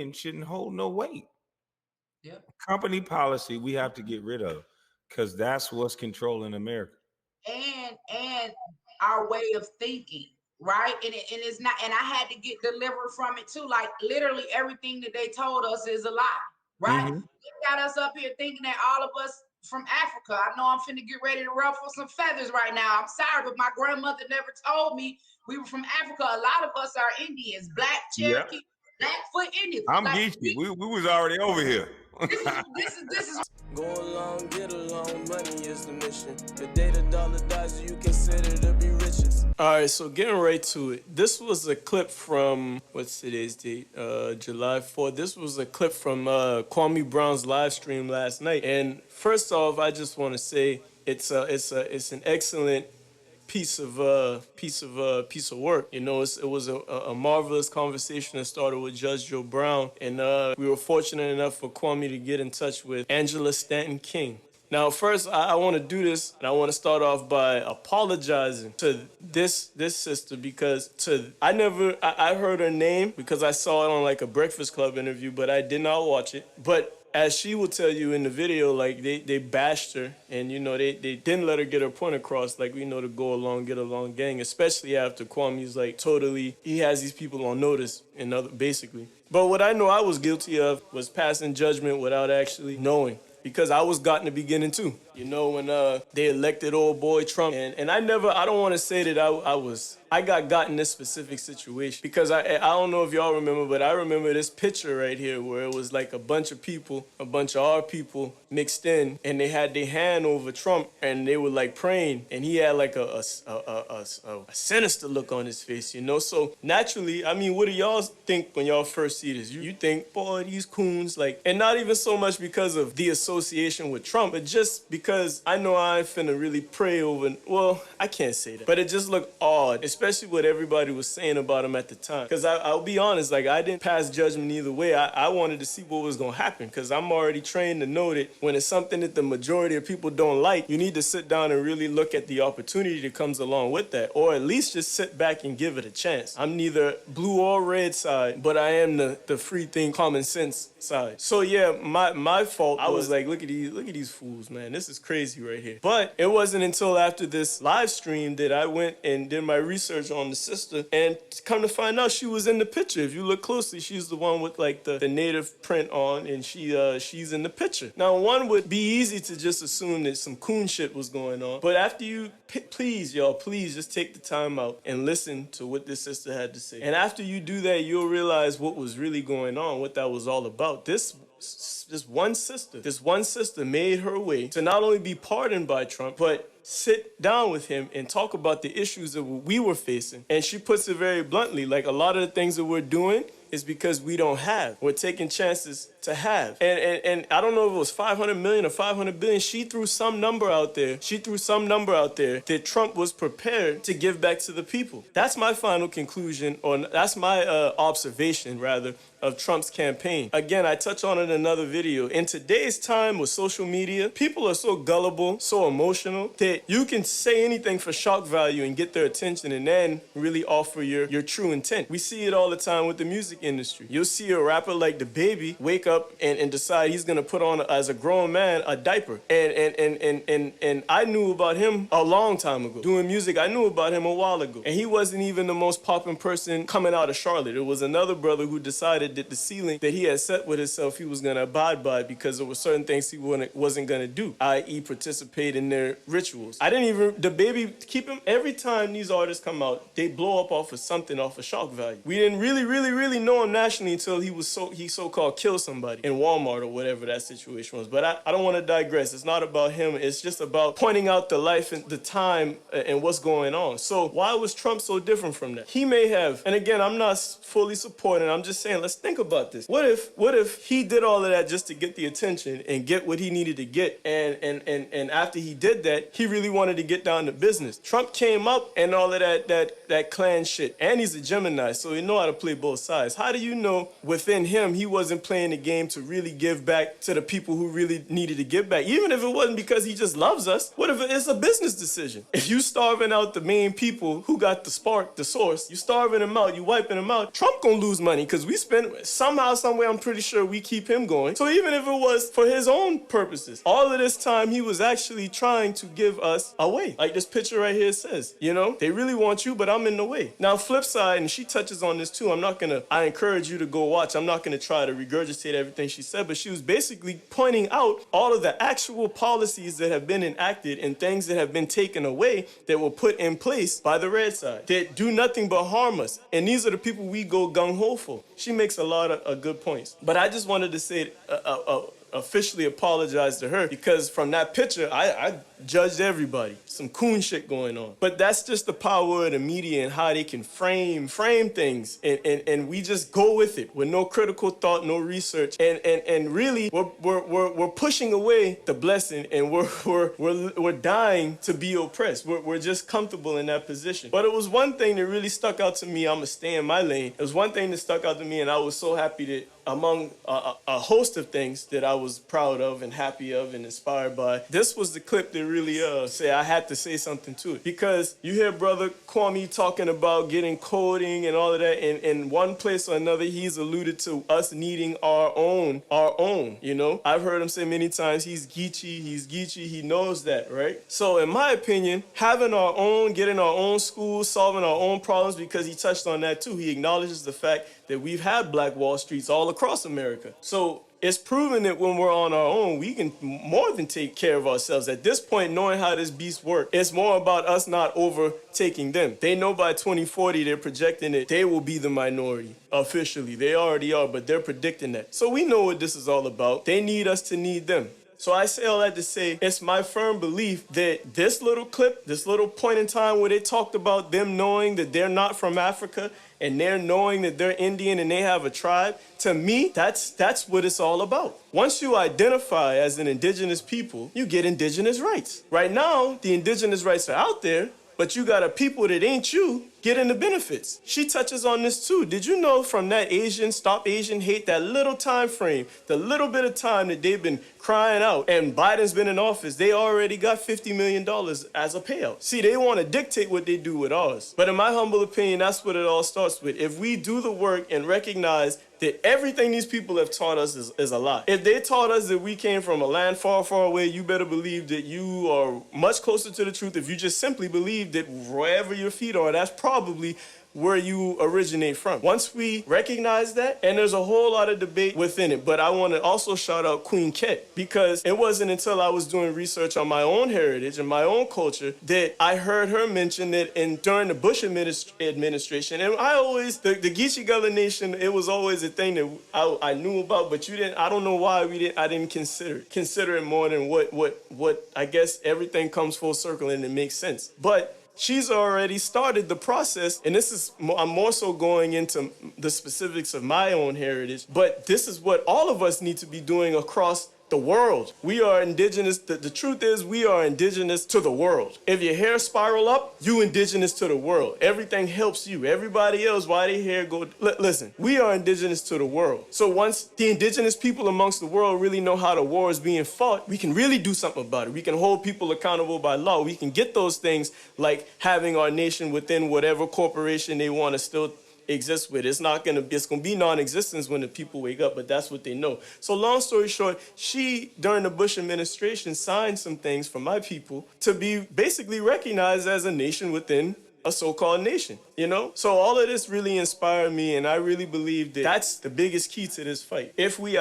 and shouldn't hold no weight. Yep. Company policy we have to get rid of because that's what's controlling America. And our way of thinking, right? And it's not, and I had to get delivered from it too. Like literally everything that they told us is a lie, right? Mm-hmm. They got us up here thinking that all of us from Africa. I know I'm finna get ready to ruffle some feathers right now. I'm sorry, but my grandmother never told me we were from Africa. A lot of us are Indians, Black, Yeah. Cherokee, Blackfoot Indians. I'm Like Geechee. We was already over here. this is Go along, get along, money is the mission. The day the dollar dies, you consider to be richest. All right, so getting right to it. This was a clip from, what's today's date? July 4th. This was a clip from Kwame Brown's live stream last night. And first off, I just want to say it's an excellent piece of work. You know, it was a marvelous conversation that started with Judge Joe Brown, and we were fortunate enough for Kwame to get in touch with Angela Stanton King. Now, first, I want to do this, and I want to start off by apologizing to this sister because I heard her name because I saw it on like a Breakfast Club interview, but I did not watch it. But as she will tell you in the video, like they bashed her, and you know they didn't let her get her point across, like we know the go along get along gang, especially after Kwame's like totally he has these people on notice and other basically. But what I know I was guilty of was passing judgment without actually knowing. Because I was got in the beginning too. You know, when they elected old boy Trump. And I don't want to say that I got in this specific situation. Because I don't know if y'all remember, but I remember this picture right here where it was like a bunch of people, a bunch of our people mixed in. And they had their hand over Trump and they were like praying. And he had like a sinister look on his face, you know? So naturally, I mean, what do y'all think when y'all first see this? You think, boy, these coons, like, and not even so much because of the association with Trump, but just because I know I ain't finna really pray over, well, I can't say that, but it just looked odd, especially what everybody was saying about him at the time. Because I'll be honest, like, I didn't pass judgment either way. I wanted to see what was gonna happen, because I'm already trained to know that when it's something that the majority of people don't like, you need to sit down and really look at the opportunity that comes along with that, or at least just sit back and give it a chance. I'm neither blue or red side, but I am the free think, common sense side. So yeah, my fault. I was like, look at these fools, man. This is crazy right here. But it wasn't until after this live stream that I went and did my research on the sister, and come to find out she was in the picture. If you look closely, she's the one with like the native print on, and she's in the picture. Now, one would be easy to just assume that some coon shit was going on, but after you, please, y'all, please just take the time out and listen to what this sister had to say. And after you do that, you'll realize what was really going on, what that was all about. This one sister made her way to not only be pardoned by Trump, but sit down with him and talk about the issues that we were facing. And she puts it very bluntly, like a lot of the things that we're doing is because we don't have. We're taking chances to have. And I don't know if it was 500 million or 500 billion. She threw some number out there. That Trump was prepared to give back to the people. That's my final conclusion, or that's my observation, rather, of Trump's campaign. Again, I touch on it in another video. In today's time with social media, people are so gullible, so emotional, that you can say anything for shock value and get their attention and then really offer your true intent. We see it all the time with the music industry. You'll see a rapper like DaBaby wake up and decide he's gonna put on, as a grown man, a diaper. And I knew about him a long time ago. Doing music, I knew about him a while ago. And he wasn't even the most popping person coming out of Charlotte. It was another brother who decided that the ceiling that he had set with himself, he was gonna abide by because there were certain things he wasn't gonna do, i.e. participate in their rituals. I didn't even, DaBaby, keep him, every time these artists come out, they blow up off of something, off of shock value. We didn't really know him nationally until he so-called killed somebody in Walmart or whatever that situation was. But I don't want to digress. It's not about him. It's just about pointing out the life and the time and what's going on. So why was Trump so different from that? He may have, and again, I'm not fully supporting, I'm just saying, let's think about this. What if he did all of that just to get the attention and get what he needed to get, and after he did that, he really wanted to get down to business. Trump came up and all of that Klan shit, and he's a Gemini, so he know how to play both sides. How do you know within him he wasn't playing the game to really give back to the people who really needed to give back? Even if it wasn't because he just loves us, what if it's a business decision? If you starving out the main people who got the spark, the source, you starving them out, you wiping them out, Trump gonna lose money because we spend somehow, some way, I'm pretty sure we keep him going. So even if it was for his own purposes, all of this time he was actually trying to give us away. Like this picture right here says, you know, they really want you, but I'm in the way. Now, flip side, and she touches on this too. I encourage you to go watch. I'm not gonna try to regurgitate everything she said, but she was basically pointing out all of the actual policies that have been enacted and things that have been taken away that were put in place by the red side that do nothing but harm us. And these are the people we go gung-ho for. She makes a lot of good points. But I just wanted to say officially apologize to her because from that picture, I judged everybody. Some coon shit going on. But that's just the power of the media and how they can frame things. And we just go with it with no critical thought, no research. And really, we're pushing away the blessing and we're dying to be oppressed. We're just comfortable in that position. But it was one thing that really stuck out to me. I'm going to stay in my lane. It was one thing that stuck out to me, and I was so happy that among a host of things that I was proud of and happy of and inspired by, this was the clip that really said I had to say something to it. Because you hear Brother Kwame talking about getting coding and all of that, and in one place or another, he's alluded to us needing our own, you know? I've heard him say many times, he's Geechee, he knows that, right? So in my opinion, having our own, getting our own schools, solving our own problems, because he touched on that too, he acknowledges the fact that we've had Black Wall Streets all across America. So it's proven that when we're on our own, we can more than take care of ourselves. At this point, knowing how this beast works, it's more about us not overtaking them. They know by 2040, they're projecting that they will be the minority. Officially, they already are, but they're predicting that. So we know what this is all about. They need us to need them. So I say all that to say, it's my firm belief that this little clip, this little point in time where they talked about them knowing that they're not from Africa and they're knowing that they're Indian and they have a tribe, to me, that's what it's all about. Once you identify as an indigenous people, you get indigenous rights. Right now, the indigenous rights are out there, but you got a people that ain't you getting the benefits. She touches on this too. Did you know from that Stop Asian Hate, that little time frame, the little bit of time that they've been crying out and Biden's been in office, they already got $50 million as a payout. See, they want to dictate what they do with ours. But in my humble opinion, that's what it all starts with. If we do the work and recognize that everything these people have taught us is a lie. If they taught us that we came from a land far, far away, you better believe that you are much closer to the truth if you just simply believe that wherever your feet are, that's probably where you originate from. Once we recognize that, and there's a whole lot of debate within it, but I want to also shout out Queen Quet, because it wasn't until I was doing research on my own heritage and my own culture that I heard her mention that during the Bush administration, and I always, the Geechee Gullah Nation, it was always a thing that I knew about, but I don't know why I didn't consider it more than what I guess everything comes full circle and it makes sense. But she's already started the process, and I'm more so going into the specifics of my own heritage, but this is what all of us need to be doing across the world. We are indigenous. The truth is we are indigenous to the world. If your hair spiral up, you indigenous to the world. Everything helps you. Everybody else, why their hair go... Listen, we are indigenous to the world. So once the indigenous people amongst the world really know how the war is being fought, we can really do something about it. We can hold people accountable by law. We can get those things like having our nation within whatever corporation they want to still exist with. It's gonna be non-existence when the people wake up, but that's what they know. So long story short, she, during the Bush administration, signed some things for my people to be basically recognized as a nation within a so-called nation, you know? So all of this really inspired me, and I really believe that that's the biggest key to this fight. If we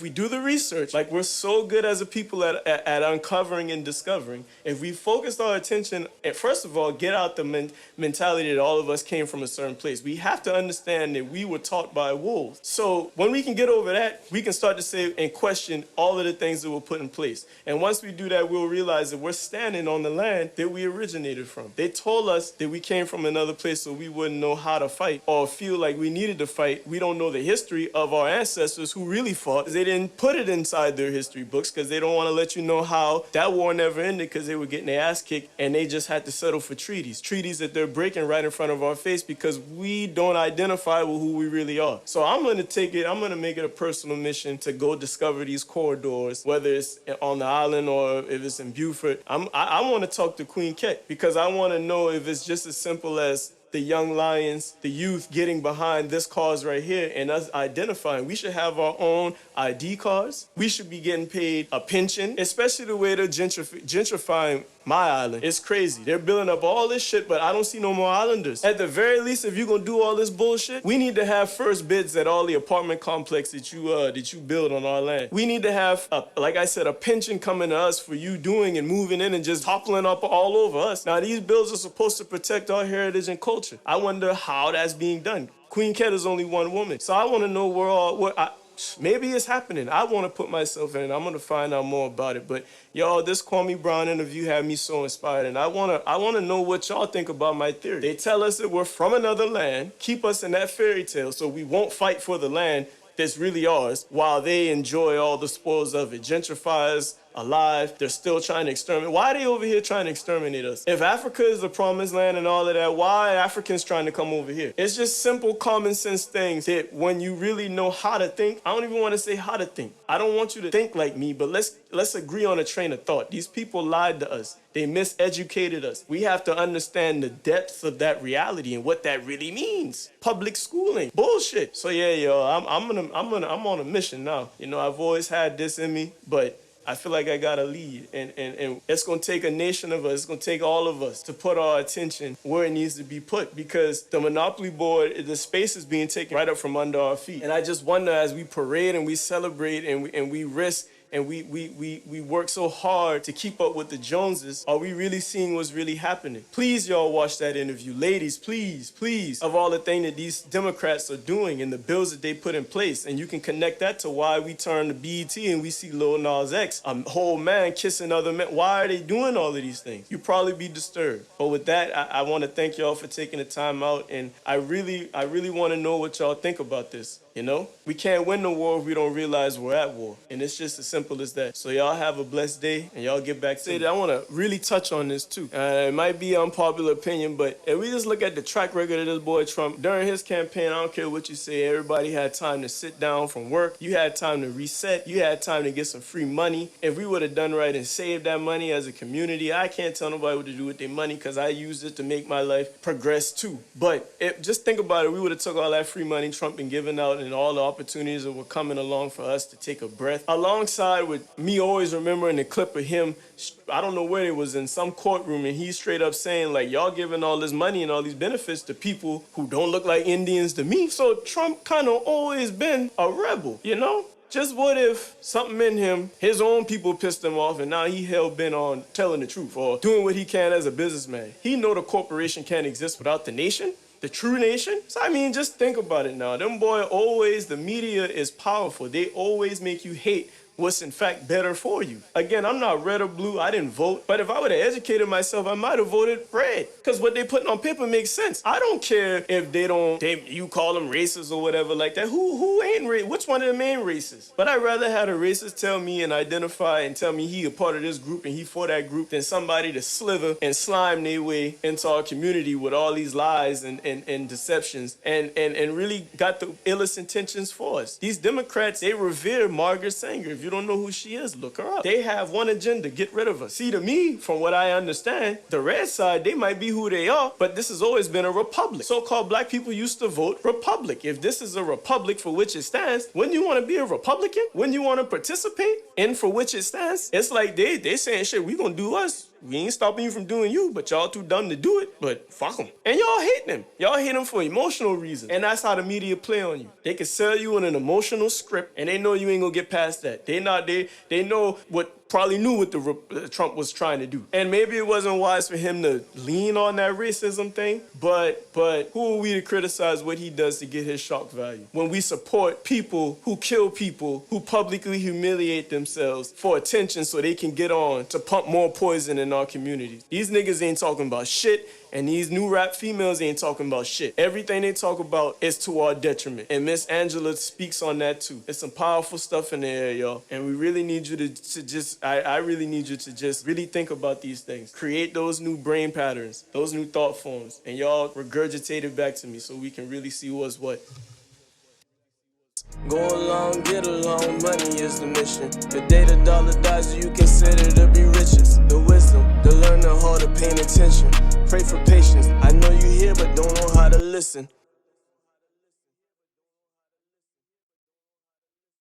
do the research, like we're so good as a people at uncovering and discovering, if we focused our attention, and first of all, get out the mentality that all of us came from a certain place. We have to understand that we were taught by wolves. So when we can get over that, we can start to say and question all of the things that were put in place. And once we do that, we'll realize that we're standing on the land that we originated from. They told us that we came from another place so we wouldn't know how to fight or feel like we needed to fight. We don't know the history of our ancestors who really fought. They didn't put it inside their history books because they don't want to let you know how that war never ended because they were getting their ass kicked and they just had to settle for treaties that they're breaking right in front of our face because we don't identify with who we really are. So I'm going to make it a personal mission to go discover these corridors, whether it's on the island or if it's in Beaufort. I want to talk to Queen Quet because I want to know if it's just as simple as the young lions, the youth getting behind this cause right here and us identifying. We should have our own ID cards. We should be getting paid a pension, especially the way they're gentrifying my island. It's crazy. They're building up all this shit, but I don't see no more islanders. At the very least, if you're gonna do all this bullshit, we need to have first bids at all the apartment complex that you build on our land. We need to have, like I said, a pension coming to us for you doing and moving in and just toppling up all over us. Now, these bills are supposed to protect our heritage and culture. I wonder how that's being done. Queen Quet is only one woman. So I want to know maybe it's happening. I want to put myself in it. I'm going to find out more about it. But y'all, this Kwame Brown interview had me so inspired. And I want to know what y'all think about my theory. They tell us that we're from another land, keep us in that fairy tale so we won't fight for the land that's really ours while they enjoy all the spoils of it. Gentrifiers alive, they're still trying to exterminate. Why are they over here trying to exterminate us? If Africa is the promised land and all of that, why are Africans trying to come over here? It's just simple common sense things that when you really know how to think, I don't even want to say how to think. I don't want you to think like me, but let's agree on a train of thought. These people lied to us. They miseducated us. We have to understand the depths of that reality and what that really means. Public schooling, bullshit. So yeah, yo, I'm on a mission now. You know, I've always had this in me, but I feel like I gotta lead, and it's gonna take a nation of us, it's gonna take all of us to put our attention where it needs to be put, because the Monopoly board, the space is being taken right up from under our feet. And I just wonder, as we parade and we celebrate and we risk and we work so hard to keep up with the Joneses, are we really seeing what's really happening? Please, y'all, watch that interview. Ladies, please, of all the things that these Democrats are doing and the bills that they put in place. And you can connect that to why we turn to B.E.T. and we see Lil Nas X, a whole man kissing other men. Why are they doing all of these things? You'd probably be disturbed. But with that, I want to thank y'all for taking the time out, and I really want to know what y'all think about this. You know, we can't win the war if we don't realize we're at war. And it's just as simple as that. So y'all have a blessed day, and y'all get back to it. I want to really touch on this too. It might be unpopular opinion, but if we just look at the track record of this boy Trump, during his campaign, I don't care what you say, everybody had time to sit down from work. You had time to reset. You had time to get some free money. If we would have done right and saved that money as a community, I can't tell nobody what to do with their money because I used it to make my life progress too. But just think about it. We would have took all that free money Trump been giving out and all the opportunities that were coming along for us to take a breath. Alongside with me always remembering the clip of him, I don't know where it was, in some courtroom, and he's straight up saying, like, y'all giving all this money and all these benefits to people who don't look like Indians to me. So Trump kind of always been a rebel, you know? Just what if something in him, his own people pissed him off, and now he hell-bent on telling the truth or doing what he can as a businessman. He know the corporation can't exist without the nation. The true nation? So, I mean, just think about it now. Them boy always, the media is powerful. They always make you hate what's in fact better for you. Again, I'm not red or blue, I didn't vote, but if I would have educated myself, I might have voted red, because what they putting on paper makes sense. I don't care if you call them racist or whatever like that. Who ain't racist? Which one of them ain't racist? But I'd rather have a racist tell me and identify and tell me he a part of this group and he for that group than somebody to slither and slime their way into our community with all these lies and deceptions and really got the illest intentions for us. These Democrats, they revere Margaret Sanger. If you don't know who she is, look her up. They have one agenda, get rid of her. See, to me, from what I understand, the red side, they might be who they are, but this has always been a republic. So-called black people used to vote republic. If this is a republic for which it stands, wouldn't you want to be a Republican? Wouldn't you want to participate in for which it stands? It's like they saying, shit, we gonna do us. We ain't stopping you from doing you, but y'all too dumb to do it. But fuck them. And y'all hate them. Y'all hate them for emotional reasons. And that's how the media play on you. They can sell you in an emotional script, and they know you ain't gonna get past that. They know probably knew what Trump was trying to do. And maybe it wasn't wise for him to lean on that racism thing, but who are we to criticize what he does to get his shock value? When we support people who kill people, who publicly humiliate themselves for attention so they can get on to pump more poison in our communities. These niggas ain't talking about shit, and these new rap females ain't talking about shit. Everything they talk about is to our detriment. And Miss Angela speaks on that too. There's some powerful stuff in there, y'all. And we really need you to just, I really need you to just really think about these things. Create those new brain patterns, those new thought forms. And y'all regurgitate it back to me so we can really see what's what. Go along, get along, money is the mission. The day the dollar dies, you consider to be riches. The wisdom, to learn the heart of paying attention. Pray for patience. I know you hear, but don't know how to listen.